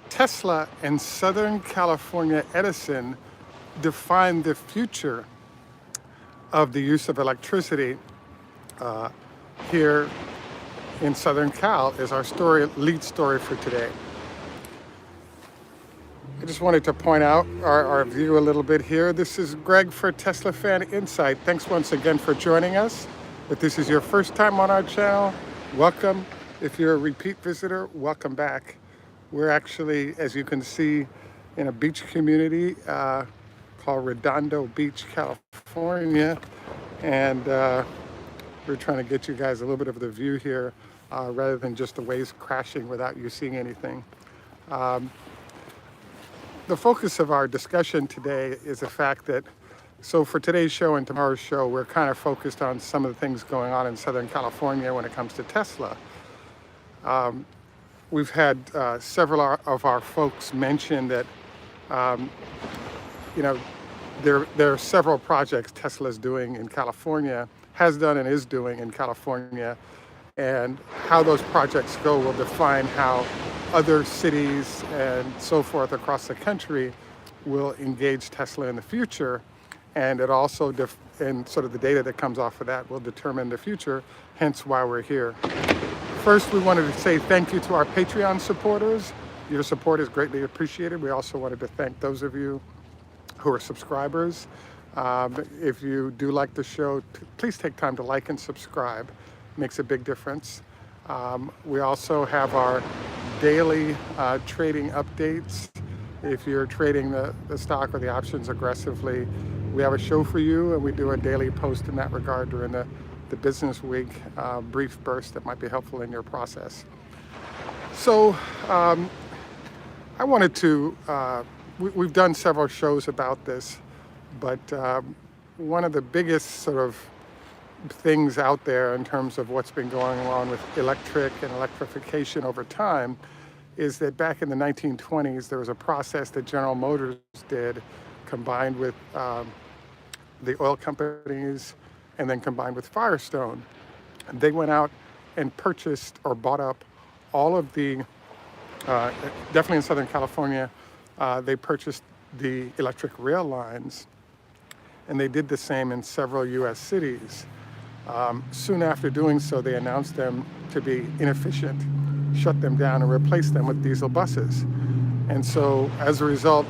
Tesla and Southern California Edison defined the future of the use of electricity here in Southern Cal is our lead story for today. I just wanted to point out our view a little bit here. This is Greg for Teslafaninsight. Thanks once again for joining us. If this is your first time on our channel, welcome. If you're a repeat visitor, welcome back. We're actually, as you can see, in a beach community called Redondo Beach, California. And we're trying to get you guys a little bit of the view here rather than just the waves crashing without you seeing anything. The focus of our discussion today is the fact that, so for today's show and tomorrow's show, we're kind of focused on some of the things going on in Southern California when it comes to Tesla. We've had several of our folks mention that, there are several projects Tesla's doing in California, has done and is doing in California, and how those projects go will define how other cities and so forth across the country will engage Tesla in the future. And it also, and sort of the data that comes off of that will determine the future, hence why we're here. First, we wanted to say thank you to our Patreon supporters. Your support is greatly appreciated. We also wanted to thank those of you who are subscribers. If you do like the show, please take time to like and subscribe. Makes a big difference. We also have our daily trading updates. If you're trading the stock or the options aggressively, we have a show for you, and we do a daily post in that regard during the business week, brief burst that might be helpful in your process. So I wanted to, we've done several shows about this, but one of the biggest sort of things out there in terms of what's been going on with electric and electrification over time is that back in the 1920s, there was a process that General Motors did, combined with the oil companies and then combined with Firestone. And they went out and purchased or bought up all of the, definitely in Southern California, they purchased the electric rail lines, and they did the same in several US cities. Soon after doing so, they announced them to be inefficient, shut them down, and replaced them with diesel buses. And so as a result,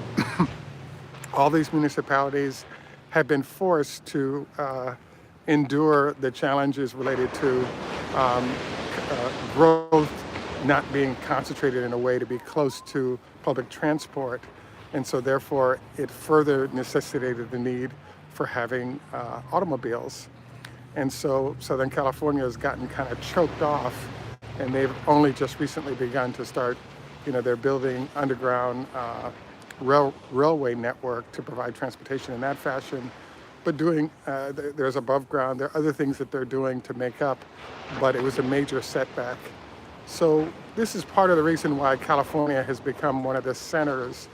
all these municipalities have been forced to endure the challenges related to growth not being concentrated in a way to be close to public transport. And so therefore, it further necessitated the need for having automobiles. And so Southern California has gotten kind of choked off, and they've only just recently begun to start, they're building underground railway network to provide transportation in that fashion. But there's above ground, there are other things that they're doing to make up, but it was a major setback. So this is part of the reason why California has become one of the centers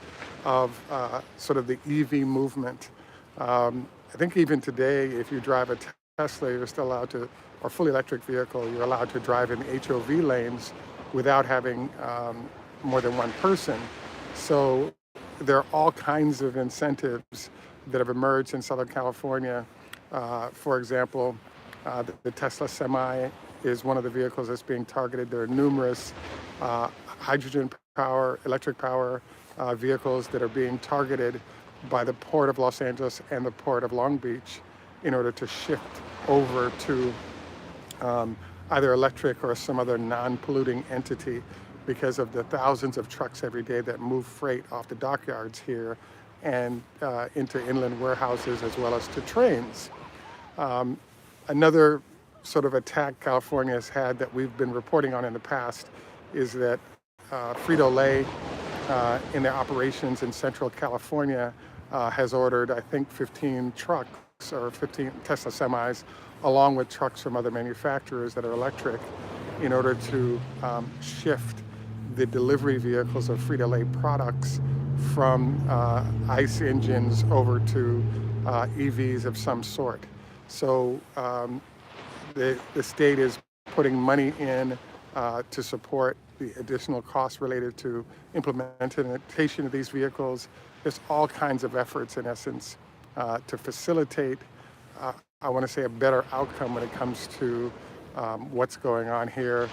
of sort of the EV movement. I think even today, if you drive a Tesla, you're still allowed to, or fully electric vehicle, you're allowed to drive in HOV lanes without having more than one person. So there are all kinds of incentives that have emerged in Southern California. For example, the Tesla Semi is one of the vehicles that's being targeted. There are numerous hydrogen power, electric power vehicles that are being targeted by the Port of Los Angeles and the Port of Long Beach in order to shift over to either electric or some other non-polluting entity because of the thousands of trucks every day that move freight off the dockyards here and into inland warehouses as well as to trains. Another sort of attack California has had that we've been reporting on in the past is that Frito-Lay in their operations in Central California has ordered, I think, 15 trucks or 15 Tesla semis, along with trucks from other manufacturers that are electric, in order to shift the delivery vehicles of Frito-Lay products from ICE engines over to EVs of some sort. So the state is putting money in to support the additional costs related to implementation of these vehicles. There's all kinds of efforts, in essence, to facilitate, I want to say, a better outcome when it comes to what's going on here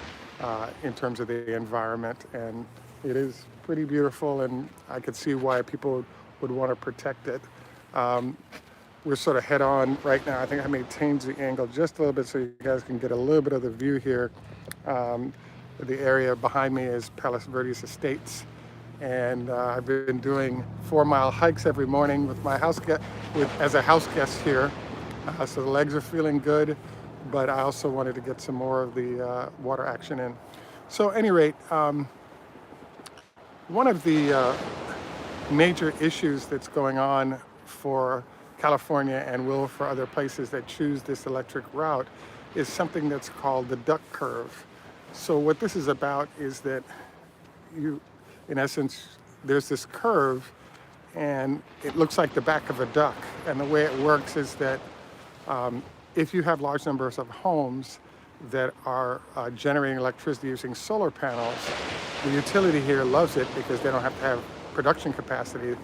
in terms of the environment. And it is pretty beautiful, and I could see why people would want to protect it. We're sort of head on right now. I think I may change the angle just a little bit so you guys can get a little bit of the view here. The area behind me is Palos Verdes Estates, and I've been doing 4-mile hikes every morning with my as a house guest here. So the legs are feeling good, but I also wanted to get some more of the water action in. So at any rate, one of the major issues that's going on for California and will for other places that choose this electric route is something that's called the duck curve. So what this is about is that in essence, there's this curve and it looks like the back of a duck. And the way it works is that if you have large numbers of homes that are generating electricity using solar panels, the utility here loves it because they don't have to have production capacity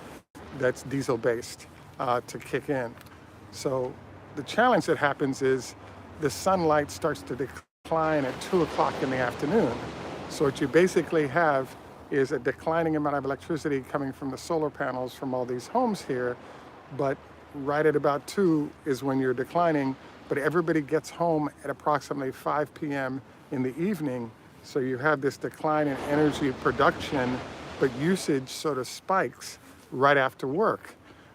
that's diesel-based to kick in. So the challenge that happens is the sunlight starts to decline at 2 o'clock in the afternoon. So what you basically have is a declining amount of electricity coming from the solar panels from all these homes here, but right at about 2 is when you're declining, but everybody gets home at approximately 5 p.m. in the evening. So you have this decline in energy production, but usage sort of spikes right after work.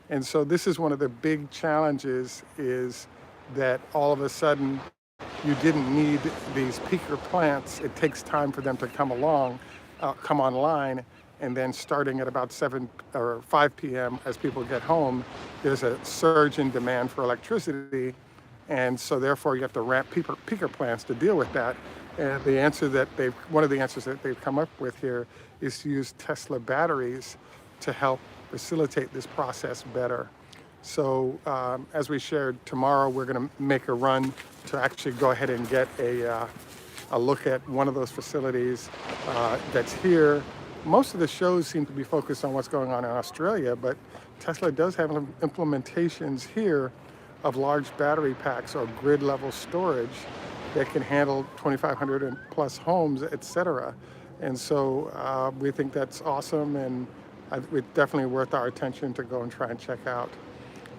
And so this is one of the big challenges, is that all of a sudden you didn't need these peaker plants. It takes time for them to come online, and then starting at about 7 or 5 p.m. as people get home, there's a surge in demand for electricity. And so therefore you have to ramp peaker plants to deal with that. And one of the answers that they've come up with here is to use Tesla batteries to help facilitate this process better. So as we shared, tomorrow we're going to make a run to actually go ahead and get a look at one of those facilities that's here. Most of the shows seem to be focused on what's going on in Australia, but Tesla does have implementations here of large battery packs or grid level storage that can handle 2,500 and plus homes, etc. And so we think that's awesome, and it's definitely worth our attention to go and try and check out.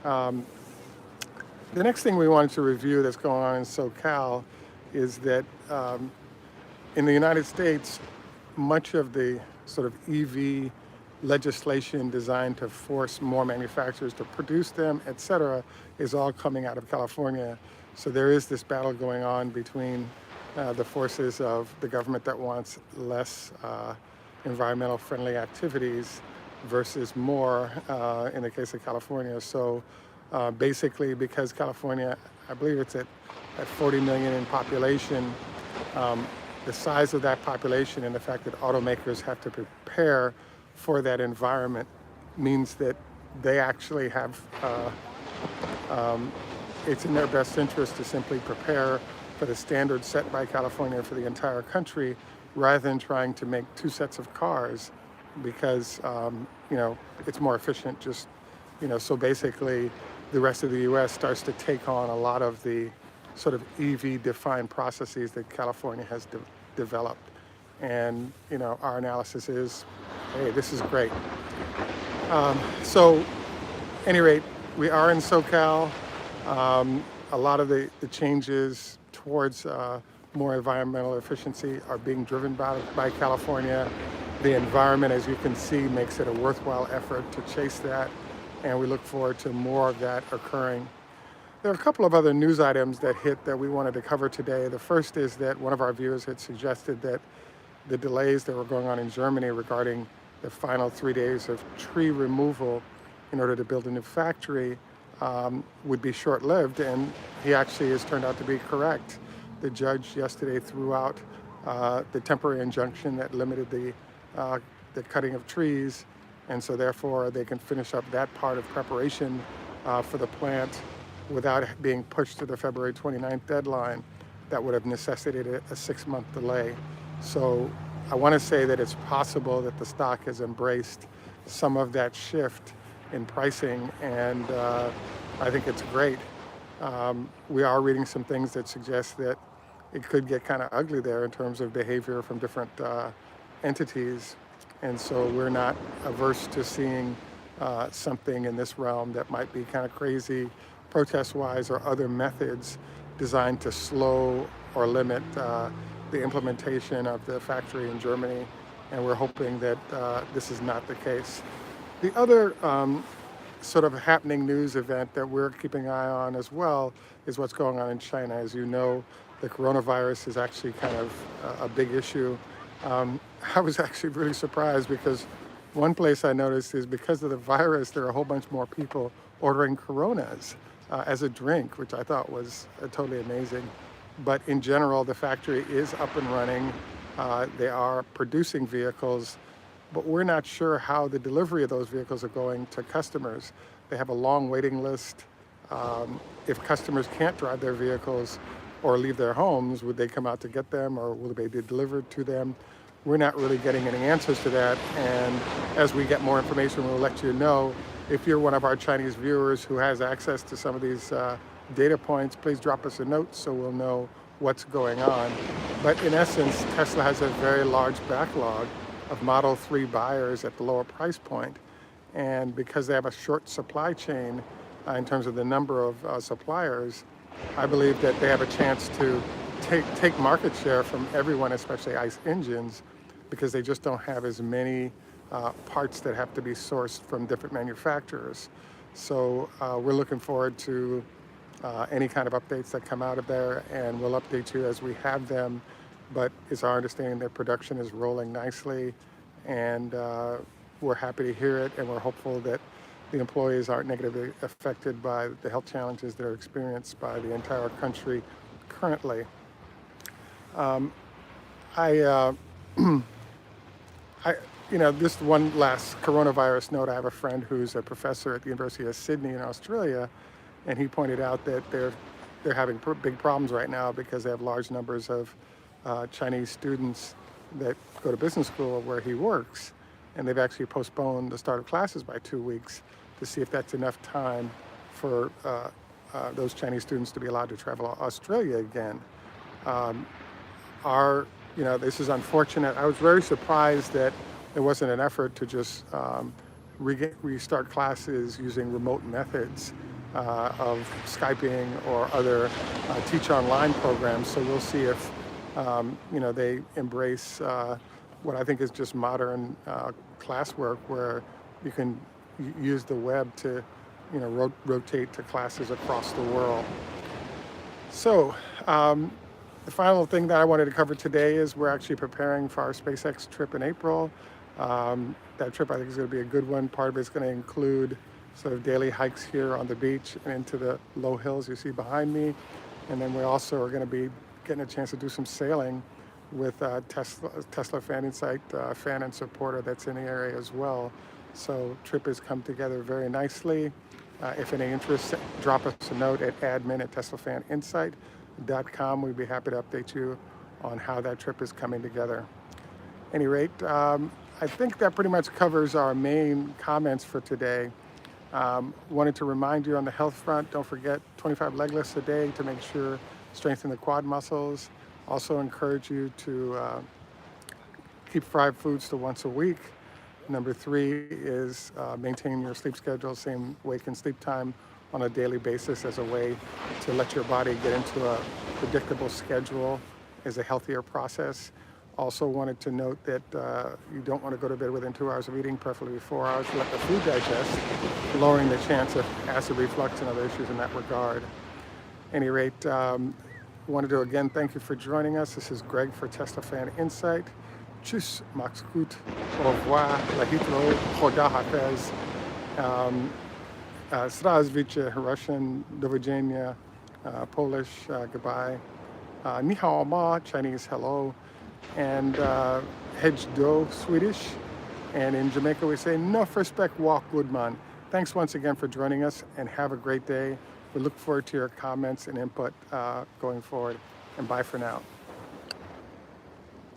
The next thing we wanted to review that's going on in SoCal is that in the United States, much of the sort of EV legislation designed to force more manufacturers to produce them, et cetera, is all coming out of California. So there is this battle going on between the forces of the government that wants less environmental friendly activities versus more in the case of California. So basically, because California, I believe it's at 40 million in population, the size of that population and the fact that automakers have to prepare for that environment means that they actually have, it's in their best interest to simply prepare for the standards set by California for the entire country, rather than trying to make 2 sets of cars, because it's more efficient. So basically the rest of the US starts to take on a lot of the sort of EV defined processes that California has developed. And our analysis is, hey, this is great. So at any rate, we are in SoCal. A lot of the changes towards more environmental efficiency are being driven by California. The environment, as you can see, makes it a worthwhile effort to chase that, and we look forward to more of that occurring. There are a couple of other news items that hit that we wanted to cover today. The first is that one of our viewers had suggested that the delays that were going on in Germany regarding the final 3 days of tree removal in order to build a new factory would be short-lived, and he actually has turned out to be correct. The judge yesterday threw out the temporary injunction that limited the cutting of trees, and so therefore they can finish up that part of preparation for the plant without being pushed to the February 29th deadline that would have necessitated a 6-month delay. So I want to say that it's possible that the stock has embraced some of that shift in pricing, and I think it's great. We are reading some things that suggest that it could get kind of ugly there in terms of behavior from different entities. And so we're not averse to seeing something in this realm that might be kind of crazy, protest-wise, or other methods designed to slow or limit the implementation of the factory in Germany. And we're hoping that this is not the case. The other sort of happening news event that we're keeping an eye on as well is what's going on in China. As you know, the coronavirus is actually kind of a big issue. I was actually really surprised because one place I noticed is because of the virus, there are a whole bunch more people ordering Coronas as a drink, which I thought was totally amazing. But in general, the factory is up and running. They are producing vehicles, but we're not sure how the delivery of those vehicles are going to customers. They have a long waiting list. If customers can't drive their vehicles or leave their homes, would they come out to get them, or will they be delivered to them? We're not really getting any answers to that, and as we get more information, we'll let you know. If you're one of our Chinese viewers who has access to some of these data points, please drop us a note so we'll know what's going on. But in essence, Tesla has a very large backlog of Model 3 buyers at the lower price point. And because they have a short supply chain in terms of the number of suppliers, I believe that they have a chance to take market share from everyone, especially ICE engines, because they just don't have as many parts that have to be sourced from different manufacturers. So we're looking forward to any kind of updates that come out of there, and we'll update you as we have them. But it's our understanding that production is rolling nicely, and we're happy to hear it, and we're hopeful that the employees aren't negatively affected by the health challenges that are experienced by the entire country currently. I, this one last coronavirus note. I have a friend who's a professor at the University of Sydney in Australia, and he pointed out that they're having big problems right now because they have large numbers of Chinese students that go to business school where he works, and they've actually postponed the start of classes by 2 weeks to see if that's enough time for those Chinese students to be allowed to travel to Australia again. This is unfortunate. I was very surprised that there wasn't an effort to just restart classes using remote methods of Skyping or other teach online programs. So we'll see if they embrace what I think is just modern classwork, where you can use the web to rotate to classes across the world. So the final thing that I wanted to cover today is we're actually preparing for our SpaceX trip in April. That trip, I think, is going to be a good one. Part of it's going to include sort of daily hikes here on the beach and into the low hills you see behind me. And then we also are going to be getting a chance to do some sailing with Teslafaninsight fan and supporter that's in the area as well. So trip has come together very nicely. If any interest, drop us a note at admin@teslafaninsight.com. We'd be happy to update you on how that trip is coming together. At any rate, I think that pretty much covers our main comments for today. Wanted to remind you on the health front, don't forget 25 leg lifts a day to make sure strengthen the quad muscles. Also encourage you to keep fried foods to once a week. Number 3 is maintain your sleep schedule, same wake and sleep time on a daily basis, as a way to let your body get into a predictable schedule as a healthier process. Also wanted to note that you don't want to go to bed within 2 hours of eating, preferably 4 hours, to let the food digest, lowering the chance of acid reflux and other issues in that regard. At any rate, wanted to again thank you for joining us. This is Greg for Teslafaninsight. Tschüss, macht's gut, au revoir, lahitro, choda hafez, zdravstvuyte, Russian, do vidzenia, Polish, goodbye, ni hao ma, Chinese hello, and hedge do, Swedish. And in Jamaica we say, no respect, walk good man. Thanks once again for joining us, and have a great day. We look forward to your comments and input going forward, and bye for now.